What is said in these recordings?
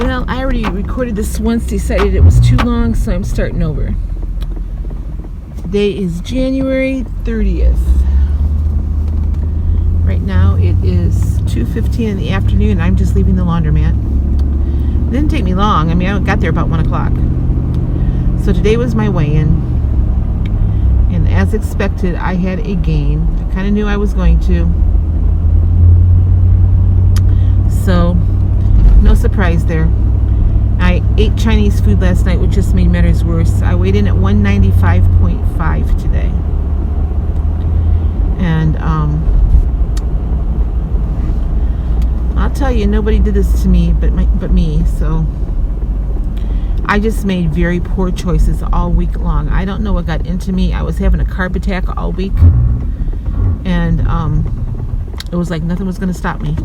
Well, I already recorded this once, decided it was too long, so I'm starting over. Today is January 30th. Right now it is 2:15 in the afternoon. I'm just leaving the laundromat. It didn't take me long. I mean, I got there about 1 o'clock. So today was my weigh-in. And as expected, I had a gain. I kind of knew I was going to. So, no surprise there. I ate Chinese food last night, which just made matters worse. I weighed in at 195.5 today. And I'll tell you, nobody did this to me but me. So I just made very poor choices all week long. I don't know what got into me. I was having a carb attack all week. And it was like nothing was going to stop me.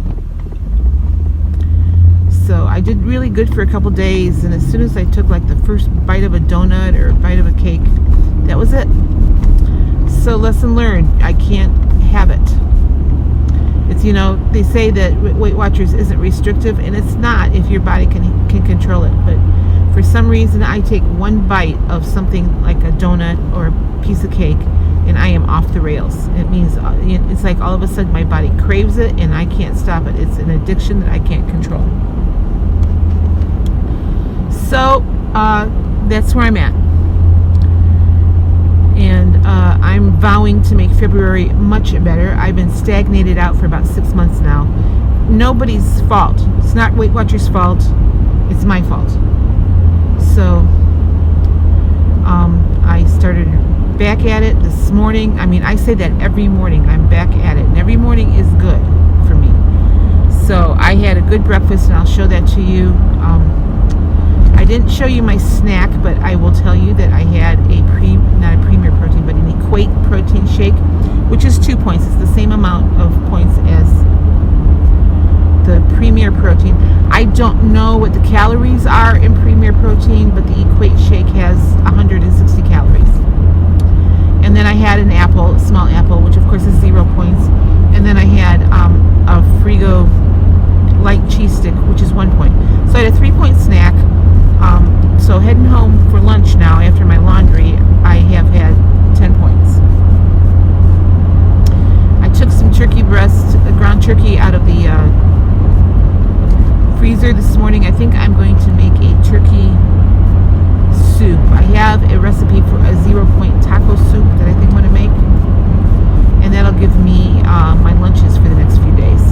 So I did really good for a couple days, and as soon as I took like the first bite of a donut or a bite of a cake, that was it. So lesson learned, I can't have it. It's, they say that Weight Watchers isn't restrictive, and it's not if your body can control it. But for some reason, I take one bite of something like a donut or a piece of cake, and I am off the rails. It means it's like all of a sudden my body craves it, and I can't stop it. It's an addiction that I can't control. So that's where I'm at, and I'm vowing to make February much better. I've been stagnated out for about 6 months now. Nobody's fault. It's not Weight Watchers' fault. It's my fault. So I started back at it this morning. I mean, I say that every morning. I'm back at it, and every morning is good for me. So I had a good breakfast, and I'll show that to you. I didn't show you my snack, but I will tell you that I had not a Premier Protein, but an Equate protein shake, which is 2 points. It's the same amount of points as the Premier Protein. I don't know what the calories are in Premier Protein, but the Equate shake has 160 calories. And then I had an apple, a small apple, which of course is 0 points. And then I had a Frigo light cheese stick, which is 1 point. So I had a 3-point snack. So heading home for lunch now after my laundry, I have had 10 points. I took some turkey breast, ground turkey out of the freezer this morning. I think I'm going to make a turkey soup. I have a recipe for a 0-point taco soup that I think I'm going to make. And that'll give me my lunches for the next few days.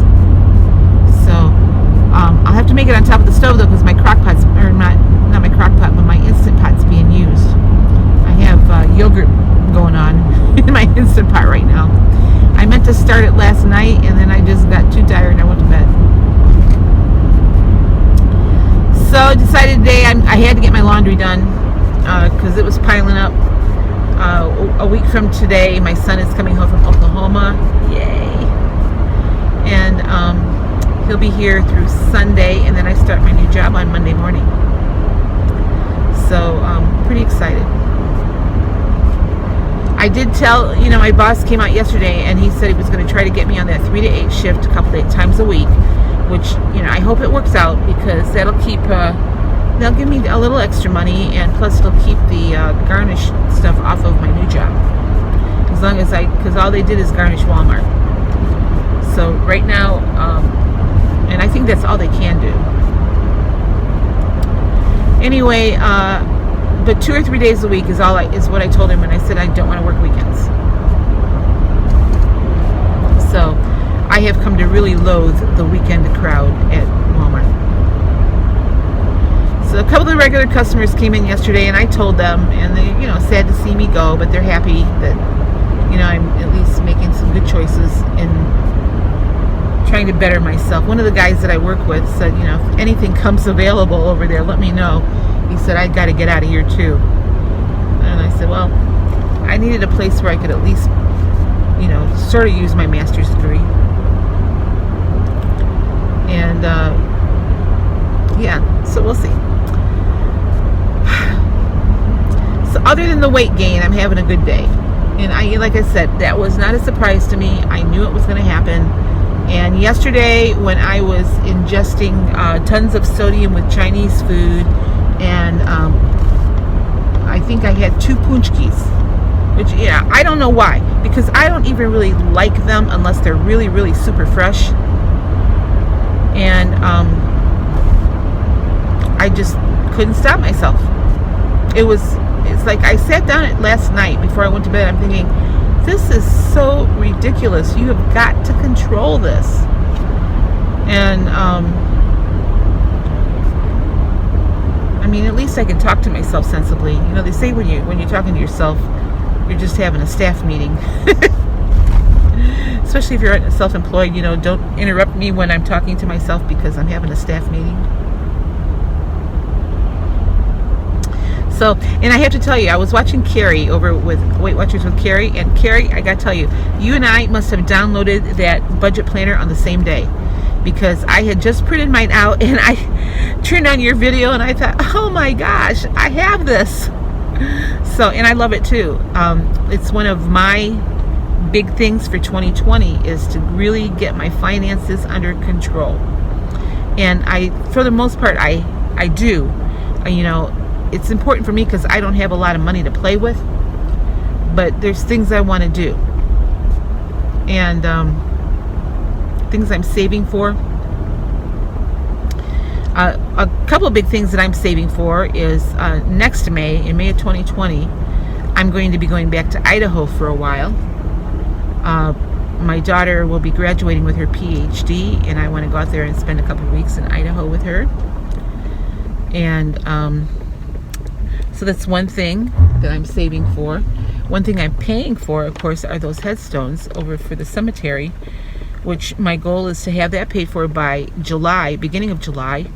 So I'll have to make it on top of the stove though, because my crock pot's, or not my crock pot, but my Instant Pot's being used. I have yogurt going on in my Instant Pot right now. I meant to start it last night, and then I just got too tired and I went to bed. So I decided today I had to get my laundry done because it was piling up. A week from today, my son is coming home from Oklahoma. Yay! And he'll be here through Sunday, and then I start my new job on Monday morning. So pretty excited. I did tell, my boss came out yesterday, and he said he was going to try to get me on that 3 to 8 shift a couple of times a week, which, I hope it works out, because that'll keep, they'll give me a little extra money, and plus it'll keep the garnish stuff off of my new job. As long as because all they did is garnish Walmart. So right now, and I think that's all they can do. Anyway, but 2 or 3 days a week is what I told him when I said I don't want to work weekends. So I have come to really loathe the weekend crowd at Walmart. So a couple of the regular customers came in yesterday, and I told them, and they, sad to see me go, but they're happy that, I'm at least making some good choices in trying to better myself. One of the guys that I work with said, if anything comes available over there, let me know. He said, I got to get out of here too. And I said, well, I needed a place where I could at least, sort of use my master's degree. And, so we'll see. So other than the weight gain, I'm having a good day. And like I said, that was not a surprise to me. I knew it was going to happen. And yesterday, when I was ingesting tons of sodium with Chinese food, and I think I had 2 punchkis, which, yeah, I don't know why, because I don't even really like them unless they're really, really super fresh. And I just couldn't stop myself. It's like I sat down last night before I went to bed. I'm thinking, this is so ridiculous. You have got to control this. And I mean, at least I can talk to myself sensibly. You know, they say when you're talking to yourself, you're just having a staff meeting. Especially if you're self-employed, you know, don't interrupt me when I'm talking to myself because I'm having a staff meeting. So, and I have to tell you, I was watching Carrie over with Weight Watchers with Carrie, and Carrie, I gotta tell you, you and I must have downloaded that budget planner on the same day, because I had just printed mine out and I turned on your video and I thought, oh my gosh, I have this. So, and I love it too. It's one of my big things for 2020 is to really get my finances under control. And for the most part, I do. You know, it's important for me because I don't have a lot of money to play with, but there's things I want to do, and things I'm saving for. A couple of big things that I'm saving for is next May, in May of 2020, I'm going to be going back to Idaho for a while. My daughter will be graduating with her PhD, and I want to go out there and spend a couple of weeks in Idaho with her. And so that's one thing that I'm saving for. One thing I'm paying for, of course, are those headstones over for the cemetery, which my goal is to have that paid for by July, beginning of July.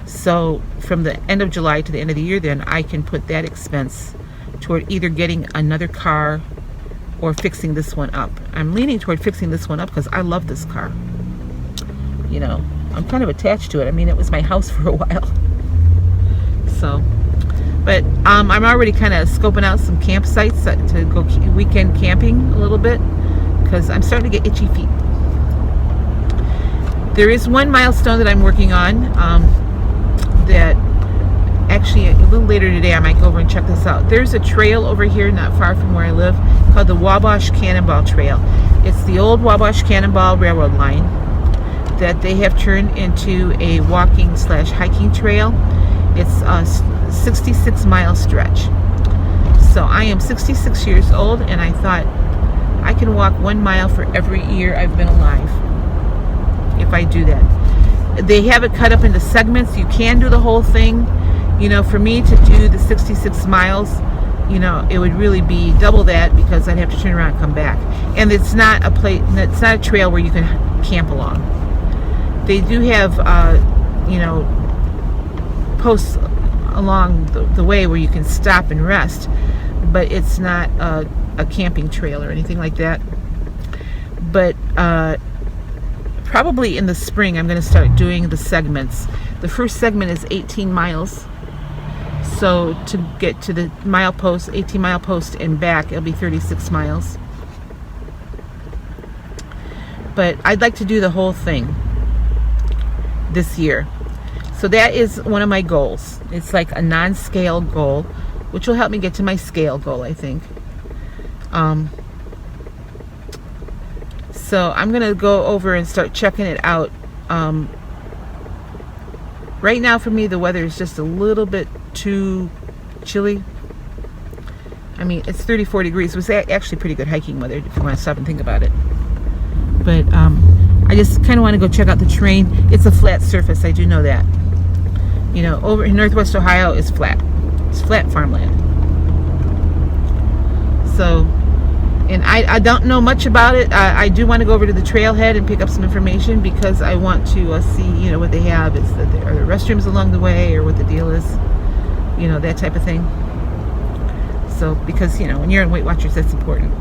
So from the end of July to the end of the year, then I can put that expense toward either getting another car or fixing this one up. I'm leaning toward fixing this one up because I love this car. You know, I'm kind of attached to it. I mean, it was my house for a while. So, but I'm already kind of scoping out some campsites to go weekend camping a little bit, because I'm starting to get itchy feet. There is one milestone that I'm working on that actually a little later today I might go over and check this out. There's a trail over here not far from where I live called the Wabash Cannonball Trail. It's the old Wabash Cannonball Railroad line that they have turned into a walking/hiking trail. It's a 66-mile stretch. So I am 66 years old, and I thought I can walk 1 mile for every year I've been alive if I do that. They have it cut up into segments. You can do the whole thing. You know, for me to do the 66 miles, you know, it would really be double that, because I'd have to turn around and come back. And it's not it's not a trail where you can camp along. They do have, you know, posts along the way where you can stop and rest, but it's not a camping trail or anything like that. But probably in the spring I'm going to start doing the segments. The first segment is 18 miles. So to get to the 18 mile post and back, it'll be 36 miles. But I'd like to do the whole thing this year. So that is one of my goals. It's like a non-scale goal, which will help me get to my scale goal, I think. So I'm going to go over and start checking it out. Right now for me, the weather is just a little bit too chilly. I mean, it's 34 degrees. So it's actually pretty good hiking weather if you want to stop and think about it. But I just kind of want to go check out the terrain. It's a flat surface, I do know that. You know, over in Northwest Ohio, it's flat. It's flat farmland. So, and I don't know much about it. I do want to go over to the trailhead and pick up some information, because I want to see, you know, what they have. Are there restrooms along the way, or what the deal is? You know, that type of thing. So, because, you know, when you're in Weight Watchers, that's important.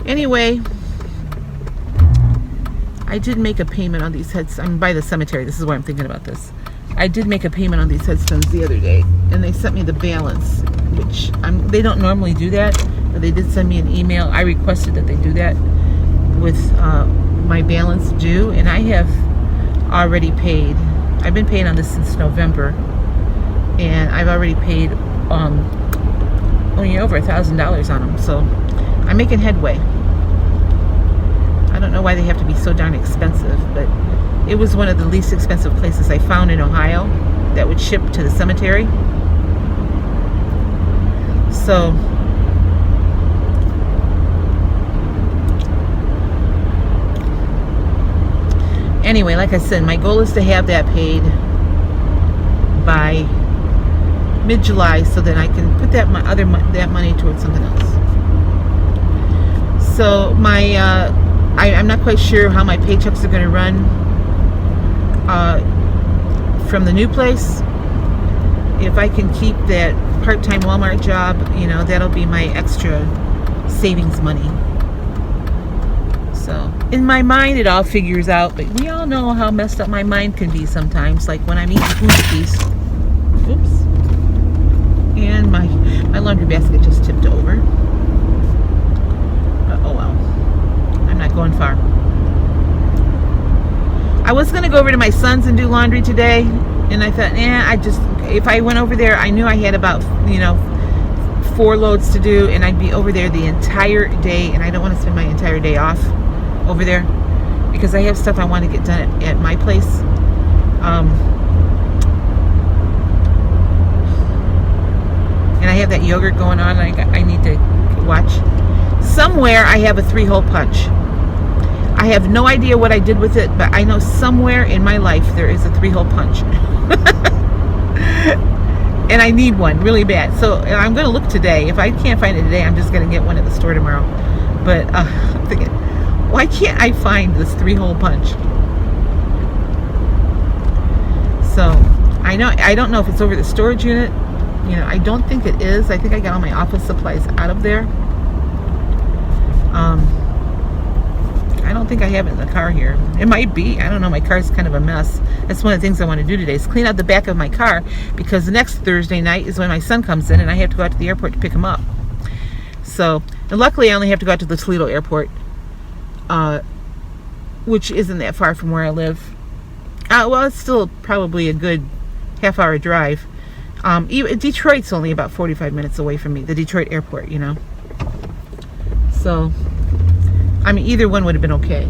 Anyway, I did make a payment on these headstones. I'm by the cemetery. This is why I'm thinking about this. I did make a payment on these headstones the other day, and they sent me the balance, which they don't normally do that. but they did send me an email. I requested that they do that with my balance due, and I have already paid. I've been paying on this since November, and I've already paid only over $1,000 on them, so I'm making headway. I don't know why they have to be so darn expensive, but it was one of the least expensive places I found in Ohio that would ship to the cemetery. So anyway, like I said, my goal is to have that paid by mid-July, so that I can put that money towards something else. So I'm not quite sure how my paychecks are going to run from the new place. If I can keep that part-time Walmart job, that'll be my extra savings money. So in my mind, it all figures out, but we all know how messed up my mind can be sometimes, like when I'm eating Twinkies. Oops. And my laundry basket just tipped over. But oh well. I'm not going far. I was going to go over to my son's and do laundry today, and I thought, if I went over there, I knew I had about, 4 loads to do, and I'd be over there the entire day, and I don't want to spend my entire day off over there because I have stuff I want to get done at my place. And I have that yogurt going on. I need to watch. Somewhere I have a 3-hole punch. I have no idea what I did with it, but I know somewhere in my life there is a 3-hole punch. And I need one really bad. So I'm going to look today. If I can't find it today, I'm just going to get one at the store tomorrow. But I'm thinking, why can't I find this 3-hole punch? So I don't know if it's over the storage unit. I don't think it is. I think I got all my office supplies out of there. I don't think I have it in the car here. It might be. I don't know. My car's kind of a mess. That's one of the things I want to do today, is clean out the back of my car, because the next Thursday night is when my son comes in and I have to go out to the airport to pick him up. So, and luckily I only have to go out to the Toledo airport, which isn't that far from where I live. Well, it's still probably a good half-hour drive. Detroit's only about 45 minutes away from me, the Detroit airport, So, either one would have been okay.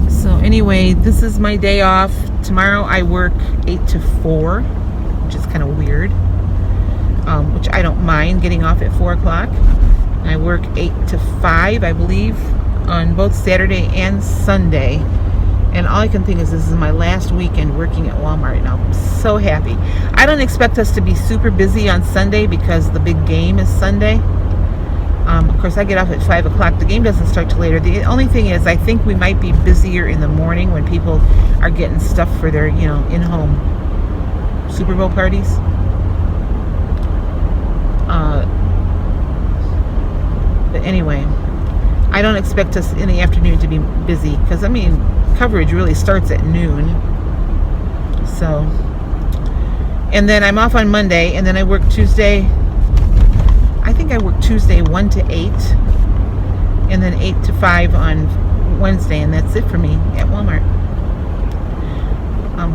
So anyway, this is my day off. Tomorrow I work 8 to 4, which is kind of weird, which I don't mind getting off at 4 o'clock. I work 8 to 5, I believe, on both Saturday and Sunday. And all I can think is this is my last weekend working at Walmart, and I'm so happy. I don't expect us to be super busy on Sunday because the big game is Sunday. Of course, I get off at 5 o'clock. The game doesn't start till later. The only thing is, I think we might be busier in the morning when people are getting stuff for their, in-home Super Bowl parties. But anyway, I don't expect us in the afternoon to be busy because, coverage really starts at noon. So, and then I'm off on Monday, and then I work Tuesday. I think I work Tuesday 1 to 8, and then 8 to 5 on Wednesday, and that's it for me at Walmart.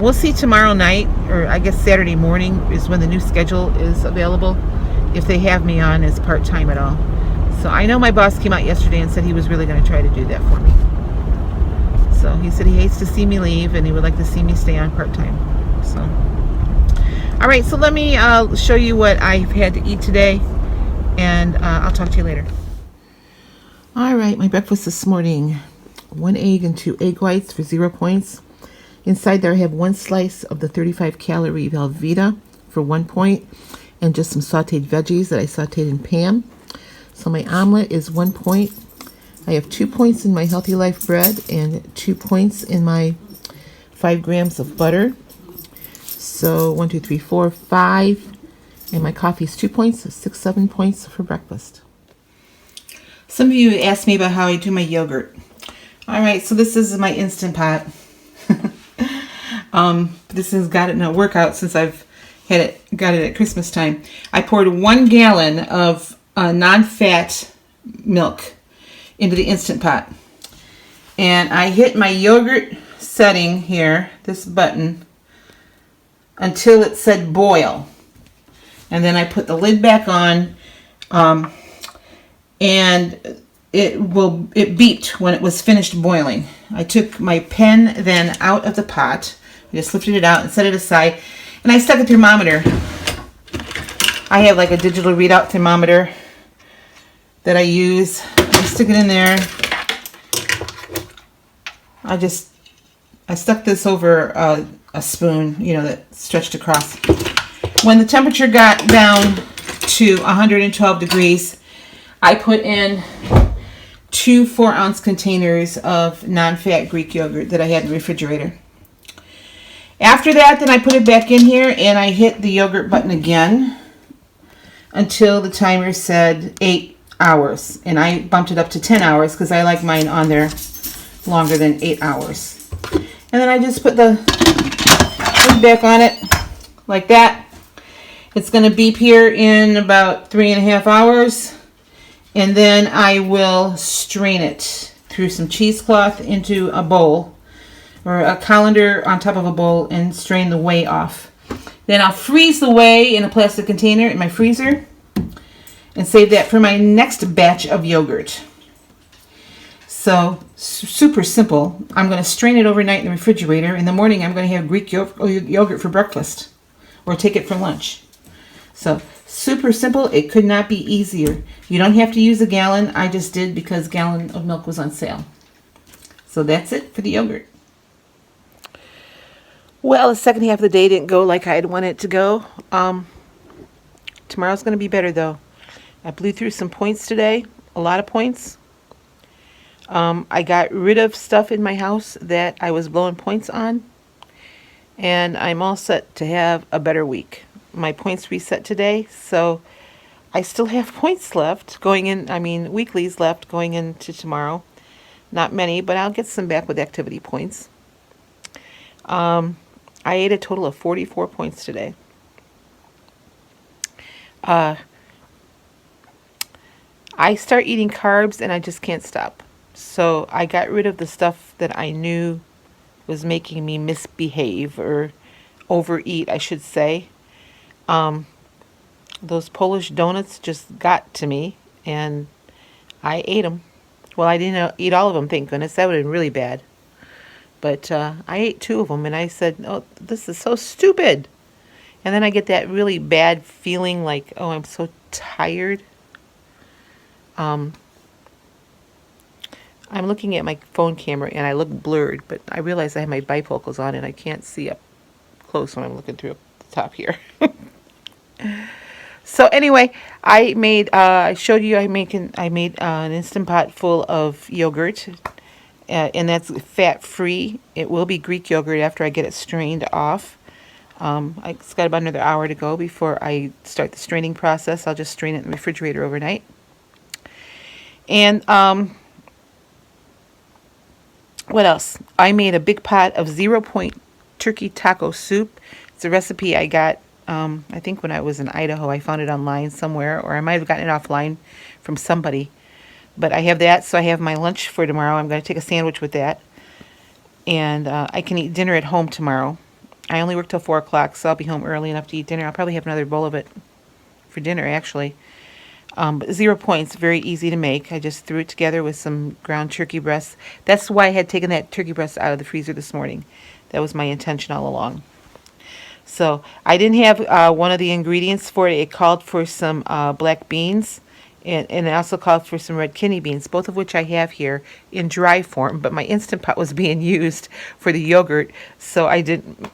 We'll see tomorrow night, or I guess Saturday morning is when the new schedule is available, if they have me on as part-time at all. So I know my boss came out yesterday and said he was really going to try to do that for me. So he said he hates to see me leave, and he would like to see me stay on part-time. So, all right, so let me show you what I've had to eat today, and I'll talk to you later. All right, my breakfast this morning: 1 egg and 2 egg whites for 0 points. Inside there I have 1 slice of the 35-calorie Velveeta for 1 point, and just some sauteed veggies that I sauteed in Pam. So my omelet is 1 point. I have 2 points in my Healthy Life bread and 2 points in my 5 grams of butter. So 1, 2, 3, 4, 5. And my coffee is 2 points, so 6, 7 points for breakfast. Some of you asked me about how I do my yogurt. All right, so this is my Instant Pot. This has gotten a workout since I've Got it at Christmas time. I poured 1 gallon of non-fat milk into the Instant Pot. And I hit my yogurt setting here, this button, until it said boil. And then I put the lid back on, and it beeped when it was finished boiling. I took my pen then out of the pot. I just lifted it out and set it aside. And I stuck a thermometer. I have like a digital readout thermometer that I use. I stick it in there. I stuck this over a spoon, that stretched across. When the temperature got down to 112 degrees, I put in 2 4-ounce containers of non-fat Greek yogurt that I had in the refrigerator. After that, then I put it back in here and I hit the yogurt button again until the timer said 8 hours. And I bumped it up to 10 hours because I like mine on there longer than 8 hours. And then I just put the lid back on it like that. It's going to beep here in about 3.5 hours. And then I will strain it through some cheesecloth into a bowl, or a colander on top of a bowl, and strain the whey off. Then I'll freeze the whey in a plastic container in my freezer and save that for my next batch of yogurt. So, super simple. I'm going to strain it overnight in the refrigerator. In the morning, I'm going to have Greek yogurt for breakfast or take it for lunch. So, super simple. It could not be easier. You don't have to use a gallon. I just did because a gallon of milk was on sale. So that's it for the yogurt. Well, the second half of the day didn't go like I had wanted it to go. Tomorrow's going to be better, though. I blew through some points today, a lot of points. I got rid of stuff in my house that I was blowing points on, and I'm all set to have a better week. My points reset today, so I still have points left weeklies left going into tomorrow. Not many, but I'll get some back with activity points. I ate a total of 44 points today. I start eating carbs and I just can't stop. So I got rid of the stuff that I knew was making me misbehave or overeat, I should say. Those Polish donuts just got to me and I ate them. Well, I didn't eat all of them, thank goodness. That would have been really bad. But I ate 2 of them and I said, oh, this is so stupid. And then I get that really bad feeling like, oh, I'm so tired. I'm looking at my phone camera and I look blurred, but I realize I have my bifocals on and I can't see up close when I'm looking through the top here. So anyway, I showed you I made an Instant Pot full of yogurt, and that's fat-free. It will be Greek yogurt after I get it strained off. It's got about another hour to go before I start the straining process. I'll just strain it in the refrigerator overnight. And what else? I made a big pot of 0-point turkey taco soup. It's a recipe I got, I think when I was in Idaho. I found it online somewhere, or I might have gotten it offline from somebody. But I have that, so I have my lunch for tomorrow. I'm going to take a sandwich with that. And I can eat dinner at home tomorrow. I only work till 4 o'clock, so I'll be home early enough to eat dinner. I'll probably have another bowl of it for dinner, actually. But 0 points, very easy to make. I just threw it together with some ground turkey breasts. That's why I had taken that turkey breast out of the freezer this morning. That was my intention all along. So I didn't have one of the ingredients for it. It called for some black beans, and it also called for some red kidney beans, both of which I have here in dry form. But my Instant Pot was being used for the yogurt, so I didn't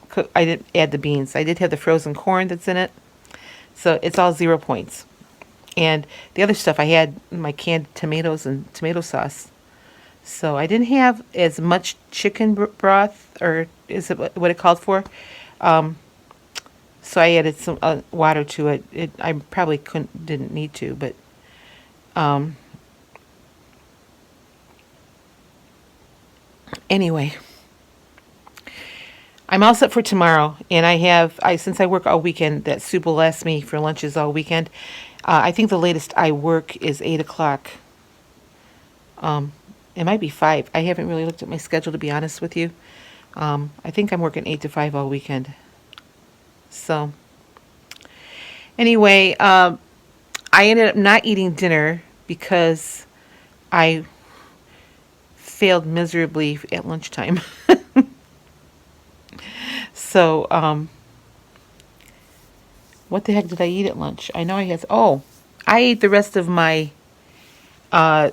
add the beans. I did have the frozen corn that's in it, so it's all 0 points. And the other stuff, I had my canned tomatoes and tomato sauce. So I didn't have as much chicken broth, or is it what it called for? So I added some water to it. I probably didn't need to, but anyway, I'm all set for tomorrow, and since I work all weekend, that soup will last me for lunches all weekend. I think the latest I work is 8 o'clock. Um, it might be 5. I haven't really looked at my schedule, to be honest with you. I think I'm working 8 to 5 all weekend. So anyway, I ended up not eating dinner because I failed miserably at lunchtime. So, what the heck did I eat at lunch? I know I ate the rest of my uh,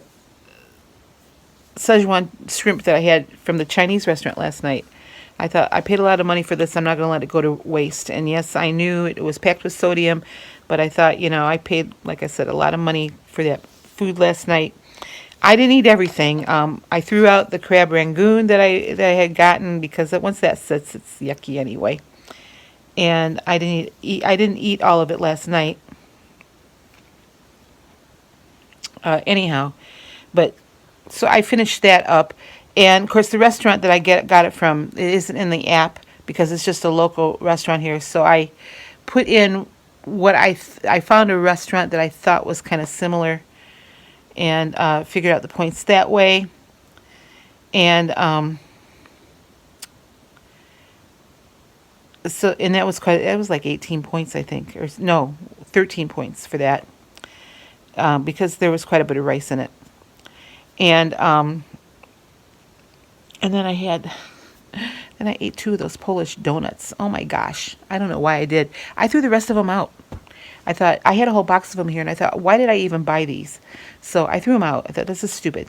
Szechuan shrimp that I had from the Chinese restaurant last night. I thought I paid a lot of money for this. I'm not going to let it go to waste. And yes, I knew it was packed with sodium, but I thought, I paid, like I said, a lot of money for that food last night. I didn't eat everything. I threw out the crab rangoon that I had gotten because once that sits, it's yucky anyway. And I didn't eat all of it last night. Anyhow, but so I finished that up, and of course the restaurant that got it from, it isn't in the app because it's just a local restaurant here. So I put in what I found a restaurant that I thought was kind of similar, and figured out the points that way. And and that was like 18 points, I think, or no, 13 points for that, because there was quite a bit of rice in it. And and then I ate 2 of those Polish donuts. Oh my gosh, I don't know why I did. I threw the rest of them out. I thought I had a whole box of them here, and I thought, why did I even buy these? So I threw them out. I thought, this is stupid.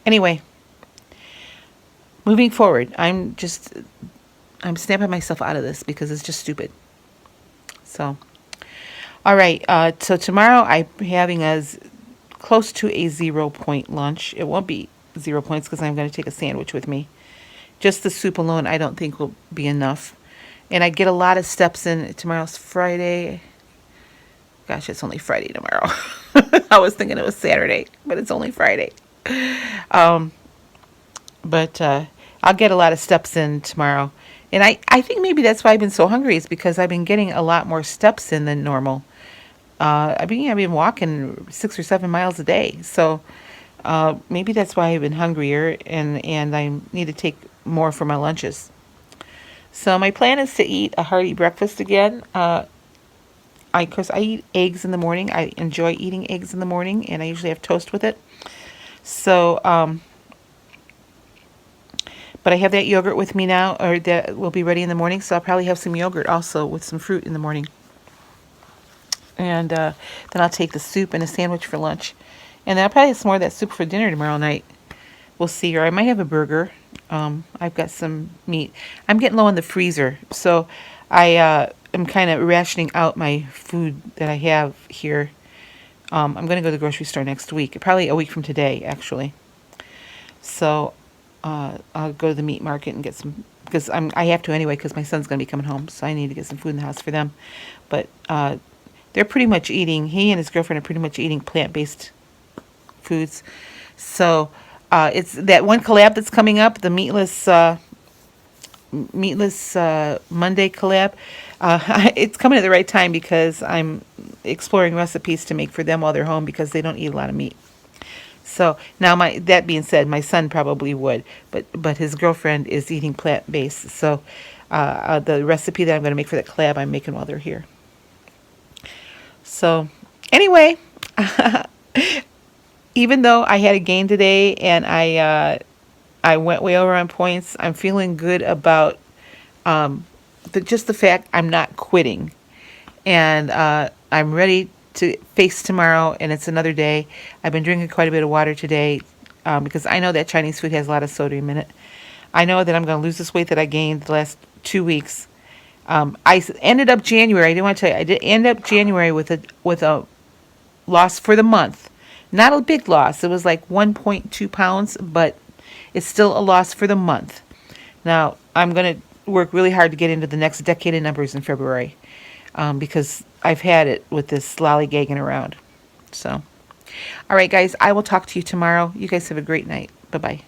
Anyway, moving forward, I'm snapping myself out of this because it's just stupid. So, all right. So tomorrow I'm having as close to a 0 point lunch. It won't be 0 points because I'm going to take a sandwich with me. Just the soup alone, I don't think will be enough. And I get a lot of steps in. Tomorrow's Friday. Gosh, it's only Friday tomorrow. I was thinking it was Saturday, but it's only Friday. But I'll get a lot of steps in tomorrow. And I think maybe that's why I've been so hungry, is because I've been getting a lot more steps in than normal. I've been walking 6 or 7 miles a day. So maybe that's why I've been hungrier, and I need to take more for my lunches. So my plan is to eat a hearty breakfast again. Of course, I eat eggs in the morning. I enjoy eating eggs in the morning, and I usually have toast with it. So, but I have that yogurt with me now, or that will be ready in the morning. So I'll probably have some yogurt also with some fruit in the morning. And then I'll take the soup and a sandwich for lunch. And then I'll probably have some more of that soup for dinner tomorrow night. We'll see. Or I might have a burger. I've got some meat. I'm getting low in the freezer. So I am kind of rationing out my food that I have here. I'm going to go to the grocery store next week. Probably a week from today, actually. So I'll go to the meat market and get some, because I have to anyway, because my son's going to be coming home, so I need to get some food in the house for them. But they're pretty much eating, he and his girlfriend are pretty much eating plant-based foods. So it's that one collab that's coming up, the meatless Monday collab. It's coming at the right time because I'm exploring recipes to make for them while they're home, because they don't eat a lot of meat. So now, that being said, my son probably would, but his girlfriend is eating plant-based. So the recipe that I'm going to make for that collab, I'm making while they're here. So anyway, even though I had a gain today and I went way over on points, I'm feeling good about just the fact I'm not quitting, and I'm ready to face tomorrow, and it's another day. I've been drinking quite a bit of water today because I know that Chinese food has a lot of sodium in it. I know that I'm going to lose this weight that I gained the last 2 weeks. I ended up January. I didn't want to tell you. I did end up January with a loss for the month. Not a big loss. It was like 1.2 pounds, but it's still a loss for the month. Now, I'm going to work really hard to get into the next decade of numbers in February, because I've had it with this lollygagging around. So, all right, guys, I will talk to you tomorrow. You guys have a great night. Bye-bye.